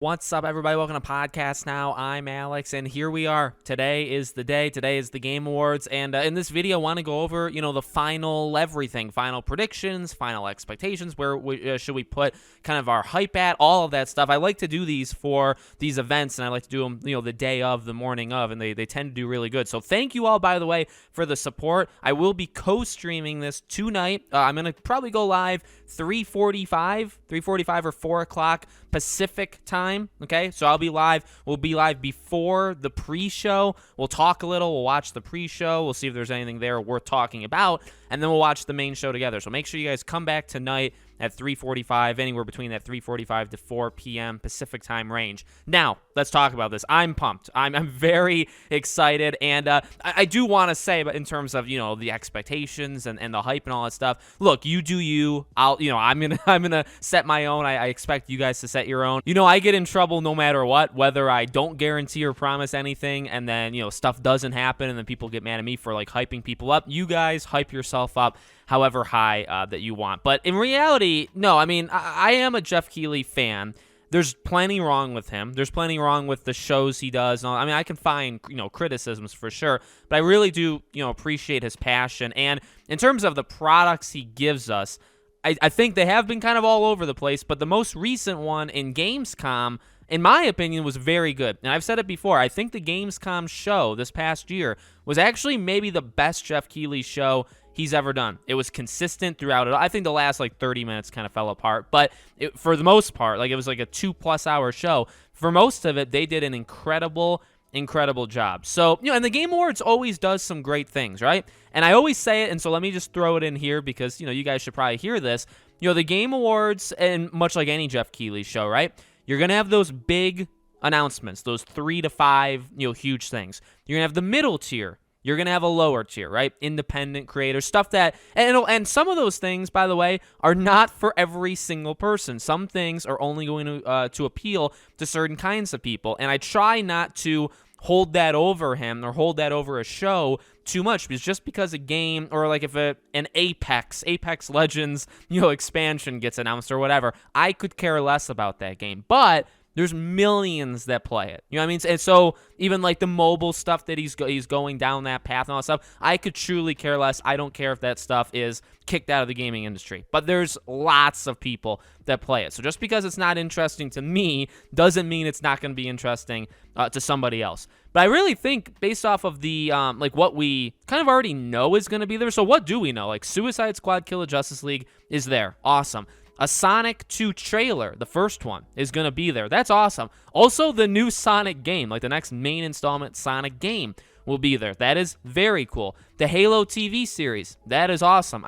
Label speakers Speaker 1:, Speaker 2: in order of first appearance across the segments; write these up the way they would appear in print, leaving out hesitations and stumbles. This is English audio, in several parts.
Speaker 1: What's up, everybody? Welcome to Podcast Now. I'm Alex, and here we are. Today is the day. Today is the Game Awards, and in this video, I want to go over, the final everything, final predictions, final expectations. Where should we put kind of our hype at? All of that stuff. I like to do these for these events, and I like to do them, the day of, the morning of, and they tend to do really good. So thank you all, by the way, for the support. I will be co-streaming this tonight. I'm gonna probably go live 3:45 or 4 o'clock Pacific time. Okay, so I'll be live. We'll be live before the pre-show. We'll talk a little. We'll watch the pre-show. We'll see if there's anything there worth talking about, and then we'll watch the main show together. So make sure you guys come back tonight at 3:45, anywhere between that 3:45 to 4 p.m. Pacific time range. Now, let's talk about this. I'm pumped. I'm very excited, and I do want to say, but in terms of the expectations and the hype and all that stuff. Look, you do you. I'm gonna set my own. I expect you guys to set your own. I get in trouble no matter what, whether I don't guarantee or promise anything, and then stuff doesn't happen, and then people get mad at me for like hyping people up. You guys hype yourself up however high that you want. But in reality, no, I am a Jeff Keighley fan. There's plenty wrong with him. There's plenty wrong with the shows he does. I can find, criticisms for sure, but I really do, appreciate his passion. And in terms of the products he gives us, I think they have been kind of all over the place, but the most recent one in Gamescom, in my opinion, was very good. And I've said it before, I think the Gamescom show this past year was actually maybe the best Jeff Keighley show he's ever done. It was consistent throughout it. I think the last 30 minutes kind of fell apart, but for the most part, it was like a 2+ hour show. For most of it, they did an incredible job. So, and the Game Awards always does some great things, right? And I always say it, and so let me just throw it in here because, you guys should probably hear this. The Game Awards, and much like any Jeff Keighley show, right? You're going to have those big announcements, those 3 to 5, huge things. You're going to have the middle tier. You're going to have a lower tier, right? Independent creators, stuff that, and some of those things, by the way, are not for every single person. Some things are only going to appeal to certain kinds of people. And I try not to hold that over him or hold that over a show too much, because just because a game or if an Apex Legends, expansion gets announced or whatever, I could care less about that game. But there's millions that play it. You know what I mean? And so even the mobile stuff that he's going down that path and all that stuff, I could truly care less. I don't care if that stuff is kicked out of the gaming industry. But there's lots of people that play it. So just because it's not interesting to me doesn't mean it's not going to be interesting to somebody else. But I really think based off of the what we kind of already know is going to be there. So what do we know? Suicide Squad Kill the Justice League is there. Awesome. A Sonic 2 trailer, the first one, is going to be there. That's awesome. Also, the new Sonic game, the next main installment Sonic game, will be there. That is very cool. The Halo TV series, that is awesome.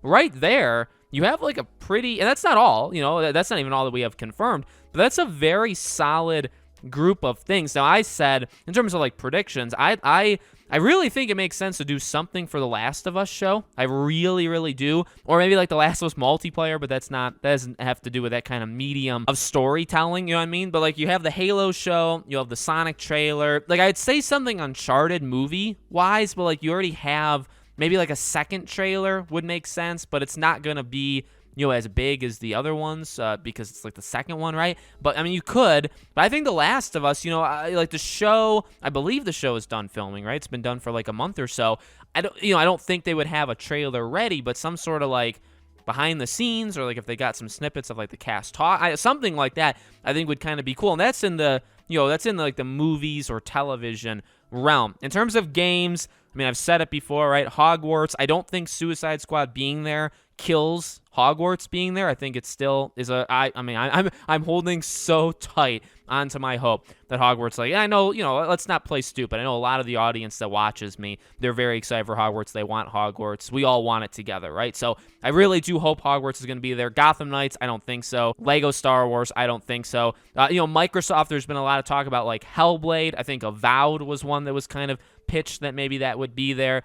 Speaker 1: Right there, you have a pretty, and that's not all, that's not even all that we have confirmed, but that's a very solid group of things. Now, I said, in terms of predictions, I really think it makes sense to do something for the Last of Us show. I really, really do. Or maybe the Last of Us multiplayer, but that doesn't have to do with that kind of medium of storytelling, you know what I mean? But you have the Halo show, you have the Sonic trailer. I'd say something Uncharted movie-wise, but you already have maybe a second trailer would make sense, but it's not going to be as big as the other ones because it's the second one, right? But you could. But I think The Last of Us, the show, I believe the show is done filming, right? It's been done for a month or so. I don't think they would have a trailer ready, but some sort of behind the scenes, or if they got some snippets of the cast talk, something like that, I think would kind of be cool. And that's in the the movies or television realm. In terms of games, I've said it before, right? Hogwarts. I don't think Suicide Squad being there kills Hogwarts being there. I think it still is I'm holding so tight onto my hope that Hogwarts, I know, let's not play stupid. I know a lot of the audience that watches me, they're very excited for Hogwarts. They want Hogwarts. We all want it together, right? So I really do hope Hogwarts is going to be there. Gotham Knights, I don't think so. Lego Star Wars, I don't think so. Microsoft, there's been a lot of talk about Hellblade. I think Avowed was one that was kind of pitched that maybe that would be there.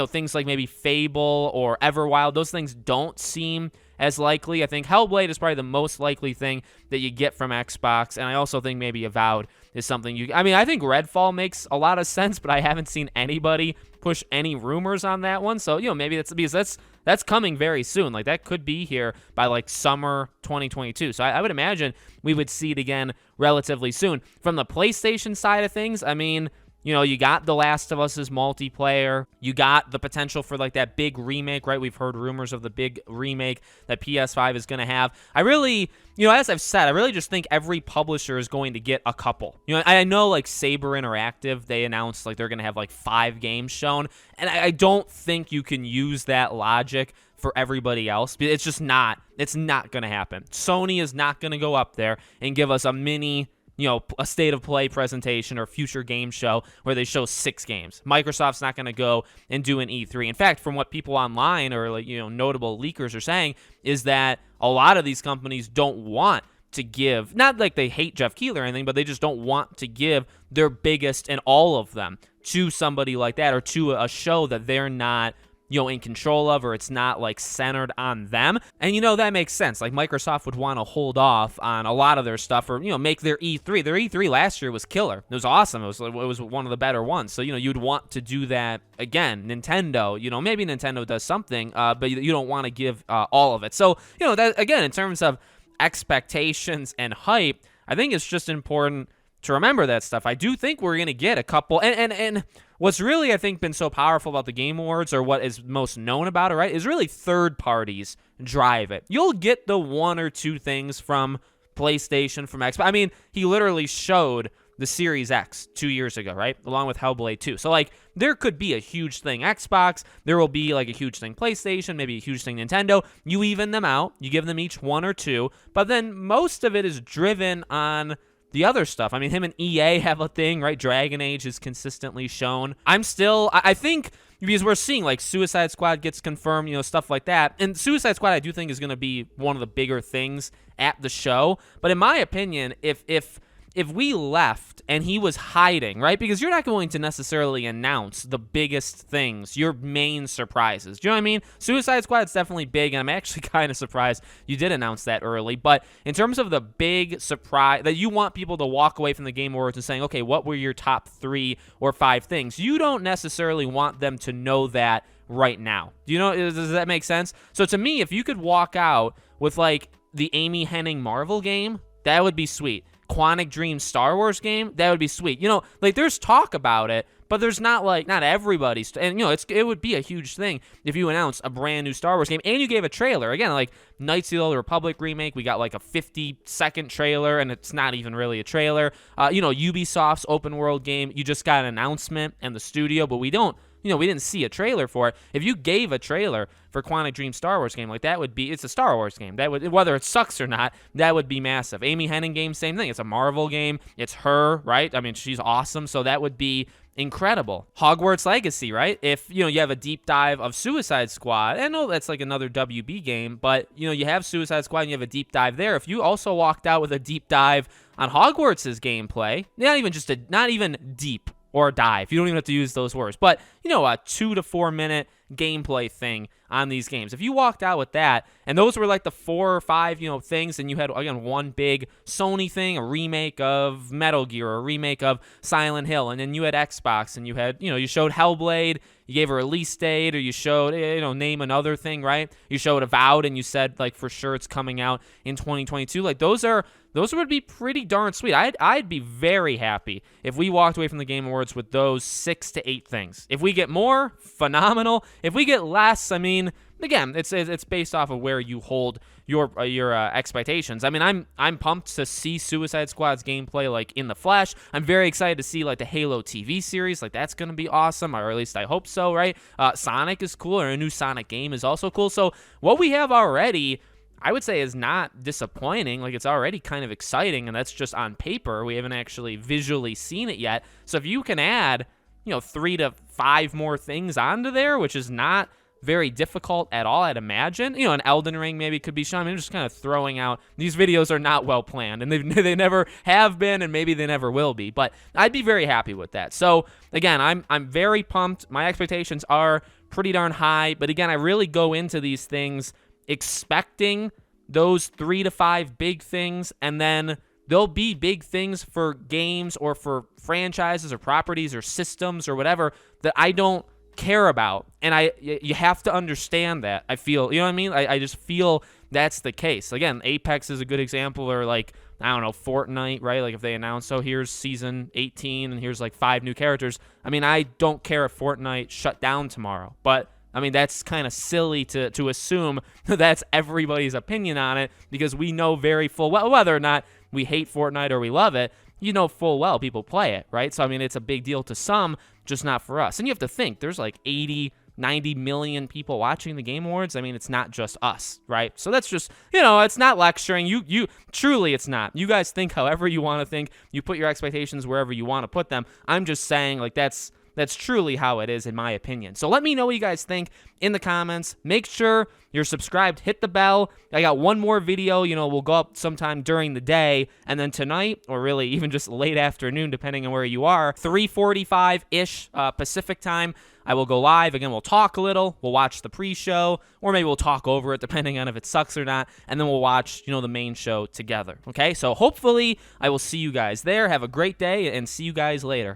Speaker 1: Things like maybe Fable or Everwild, those things don't seem as likely. I think Hellblade is probably the most likely thing that you get from Xbox, and I also think maybe Avowed is something I mean, I think Redfall makes a lot of sense, but I haven't seen anybody push any rumors on that one. So, maybe that's because that's coming very soon. Like, that could be here by like summer 2022. So I would imagine we would see it again relatively soon. From the PlayStation side of things, I mean, you got The Last of Us as multiplayer. You got the potential for like that big remake, right? We've heard rumors of the big remake that PS5 is going to have. I really, as I've said, I really just think every publisher is going to get a couple. I know like Saber Interactive, they announced like they're going to have like 5 games shown. And I don't think you can use that logic for everybody else. It's just not. It's not going to happen. Sony is not going to go up there and give us a mini, a state of play presentation or future game show where they show 6 games. Microsoft's not going to go and do an E3. In fact, from what people online or like, notable leakers are saying is that a lot of these companies don't want to give, not like they hate Jeff Keighley or anything, but they just don't want to give their biggest and all of them to somebody like that or to a show that they're not in control of, or it's not like centered on them. And that makes sense. Like, Microsoft would want to hold off on a lot of their stuff, or make their E3. Their E3 last year was killer. It was awesome. It was one of the better ones. So you'd want to do that again. Nintendo, maybe Nintendo does something, but you don't want to give all of it. So that, again, in terms of expectations and hype, I think it's just important to remember that stuff. I do think we're going to get a couple, and what's really, I think, been so powerful about the Game Awards, or what is most known about it, right, is really third parties drive it. You'll get the 1 or 2 things from PlayStation, from Xbox. I mean, he literally showed the Series X 2 years ago, right, along with Hellblade 2. So, like, there could be a huge thing Xbox. There will be, like, a huge thing PlayStation, maybe a huge thing Nintendo. You even them out. You give them each 1 or 2. But then most of it is driven on the other stuff. I mean, him and EA have a thing, right? Dragon Age is consistently shown. I think, because we're seeing like Suicide Squad gets confirmed, stuff like that. And Suicide Squad, I do think, is going to be one of the bigger things at the show. But in my opinion, if we left and he was hiding, right? Because you're not going to necessarily announce the biggest things, your main surprises. Do you know what I mean? Suicide Squad's definitely big, and I'm actually kind of surprised you did announce that early. But in terms of the big surprise that you want people to walk away from the Game Awards and saying, okay, what were your top 3 or 5 things? You don't necessarily want them to know that right now. Does that make sense? So to me, if you could walk out with like the Amy Hennig Marvel game, that would be sweet. Quantic Dream Star Wars game, that would be sweet. Like, there's talk about it, but there's not everybody's, and it would be a huge thing if you announced a brand new Star Wars game and you gave a trailer. Again, like Knights of the Old Republic remake, we got like a 50-second trailer, and it's not even really a trailer. Ubisoft's open world game, you just got an announcement and the studio, but we didn't see a trailer for it. If you gave a trailer for Quantic Dream Star Wars game, like, it's a Star Wars game. That would, whether it sucks or not, that would be massive. Amy Hennig game, same thing. It's a Marvel game. It's her, right? I mean, she's awesome, so that would be incredible. Hogwarts Legacy, right? If, you have a deep dive of Suicide Squad, I know that's like another WB game, but, you have Suicide Squad and you have a deep dive there. If you also walked out with a deep dive on Hogwarts' gameplay, not even deep or dive. You don't even have to use those words. But, a 2 to 4 minute gameplay thing on these games. If you walked out with that, and those were like the 4 or 5, things, and you had, again, one big Sony thing, a remake of Metal Gear, or a remake of Silent Hill, and then you had Xbox, and you had, you showed Hellblade, you gave a release date, or you showed, name another thing, right? You showed Avowed, and you said, like, for sure it's coming out in 2022. Like, those would be pretty darn sweet. I'd be very happy if we walked away from the Game Awards with those 6 to 8 things. If we get more, phenomenal. If we get less, I mean, again, it's based off of where you hold your expectations. I mean, I'm pumped to see Suicide Squad's gameplay like in the flesh. I'm very excited to see like the Halo TV series. Like, that's gonna be awesome, or at least I hope so, right? Sonic is cool, or a new Sonic game is also cool. So what we have already, I would say, is not disappointing. Like, it's already kind of exciting, and that's just on paper. We haven't actually visually seen it yet. So if you can add, 3 to 5 more things onto there, which is not very difficult at all, I'd imagine. An Elden Ring maybe could be shown. I mean, I'm just kind of throwing out. These videos are not well planned, and they never have been, and maybe they never will be. But I'd be very happy with that. So again, I'm very pumped. My expectations are pretty darn high. But again, I really go into these things expecting those 3 to 5 big things, and then there'll be big things for games or for franchises or properties or systems or whatever that I don't care about. And you have to understand that. I feel, you know what I mean? I just feel that's the case. Again, Apex is a good example, or like, I don't know, Fortnite, right? Like if they announce, oh, here's season 18 and here's like 5 new characters. I mean, I don't care if Fortnite shut down tomorrow, but I mean, that's kind of silly to assume that's everybody's opinion on it, because we know very full well, whether or not we hate Fortnite or we love it, you know full well people play it, right? So, I mean, it's a big deal to some, just not for us. And you have to think, there's like 80, 90 million people watching the Game Awards. I mean, it's not just us, right? So that's just, it's not lecturing. You truly, it's not. You guys think however you want to think. You put your expectations wherever you want to put them. I'm just saying, like, that's truly how it is, in my opinion. So let me know what you guys think in the comments. Make sure you're subscribed. Hit the bell. I got one more video. We'll go up sometime during the day. And then tonight, or really even just late afternoon, depending on where you are, 3:45-ish Pacific time, I will go live. Again, we'll talk a little. We'll watch the pre-show. Or maybe we'll talk over it, depending on if it sucks or not. And then we'll watch, the main show together. Okay? So hopefully I will see you guys there. Have a great day, and see you guys later.